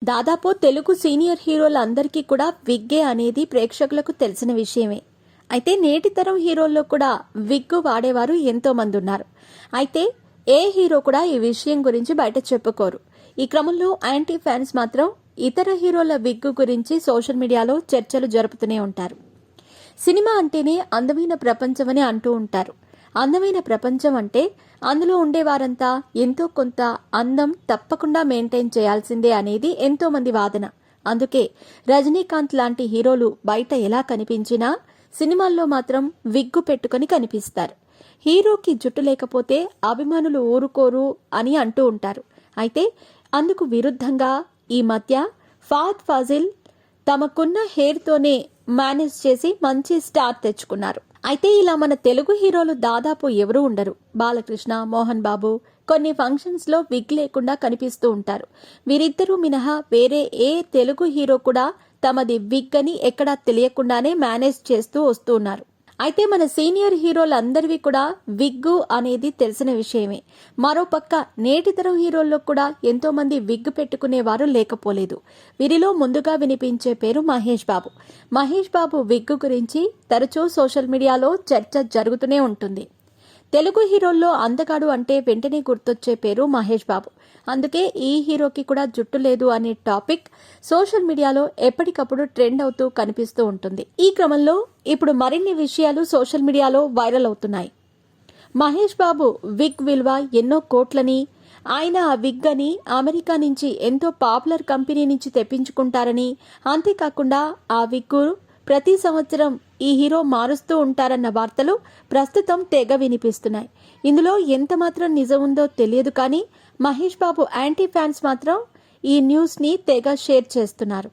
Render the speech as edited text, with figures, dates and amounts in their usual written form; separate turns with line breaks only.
దాదాపు తెలుగు సీనియర్ హీరోలందరికీ కూడా విగ్గే అనేది ప్రేక్షకులకు తెలిసిన విషయమే. అయితే నేటి తరం హీరోల్లో కూడా విగ్గు వాడేవారు ఎంతో మంది ఉన్నారు. అయితే ఏ హీరో కూడా ఈ విషయం గురించి బయట చెప్పుకోరు. ఈ క్రమంలో యాంటీ ఫ్యాన్స్ మాత్రం ఇతర హీరోల విగ్గు గురించి సోషల్ మీడియాలో చర్చలు జరుపుతూనే ఉంటారు. సినిమా అంటేనే అందమైన ప్రపంచం అని అంటూ ఉంటారు. అందమైన ప్రపంచం అంటే అందులో ఉండేవారంతా ఎంతో కొంత అందం తప్పకుండా మెయింటైన్ చేయాల్సిందే అనేది ఎంతో మంది వాదన. అందుకే రజనీకాంత్ లాంటి హీరోలు బయట ఎలా కనిపించినా సినిమాల్లో మాత్రం విగ్గు పెట్టుకుని కనిపిస్తారు. హీరోకి జుట్టు లేకపోతే అభిమానులు ఊరుకోరు అని అంటూ ఉంటారు. అయితే అందుకు విరుద్ధంగా ఈ మధ్య ఫహద్ ఫాజిల్ తమకున్న హెయిర్తోనే మేనేజ్ చేసి మంచి స్టార్ తెచ్చుకున్నారు. అయితే ఇలా మన తెలుగు హీరోలు దాదాపు ఎవరూ ఉండరు. బాలకృష్ణ, మోహన్ బాబు కొన్ని ఫంక్షన్స్ లో విగ్ లేకుండా కనిపిస్తూ ఉంటారు. వీరిద్దరూ మినహా వేరే ఏ తెలుగు హీరో కూడా తమది విగ్ అని ఎక్కడా తెలియకుండానే మేనేజ్ చేస్తూ వస్తూ ఉన్నారు. అయితే మన సీనియర్ హీరోలందరివి కూడా విగ్గు అనేది తెలిసిన విషయమే. మరోపక్క నేటి తరం హీరోల్లో కూడా ఎంతో మంది విగ్ పెట్టుకునేవారు లేకపోలేదు. వీరిలో ముందుగా వినిపించే పేరు మహేష్ బాబు. మహేష్ బాబు విగ్గు గురించి తరచూ సోషల్ మీడియాలో చర్చ జరుగుతూనే ఉంటుంది. తెలుగు హీరోల్లో అందగాడు అంటే వెంటనే గుర్తొచ్చే పేరు మహేష్ బాబు. అందుకే ఈ హీరోకి కూడా జుట్టు లేదు అనే టాపిక్ సోషల్ మీడియాలో ఎప్పటికప్పుడు ట్రెండ్ అవుతూ కనిపిస్తూ ఉంటుంది. ఈ క్రమంలో ఇప్పుడు మరిన్ని విషయాలు సోషల్ మీడియాలో వైరల్ అవుతున్నాయి. మహేష్ బాబు విగ్ విలువ ఎన్నో కోట్లని, ఆయన ఆ విగ్ అని అమెరికా నుంచి ఎంతో పాపులర్ కంపెనీ నుంచి తెప్పించుకుంటారని, అంతేకాకుండా ఆ విగ్గు ప్రతి సంవత్సరం ఈ హీరో మారుస్తూ ఉంటారన్న వార్తలు ప్రస్తుతం తెగ వినిపిస్తున్నాయి. ఇందులో ఎంత మాత్రం నిజం ఉందో తెలియదు, కానీ మహేష్ బాబు యాంటీ ఫ్యాన్స్ మాత్రం ఈ న్యూస్ ని తెగ షేర్ చేస్తున్నారు.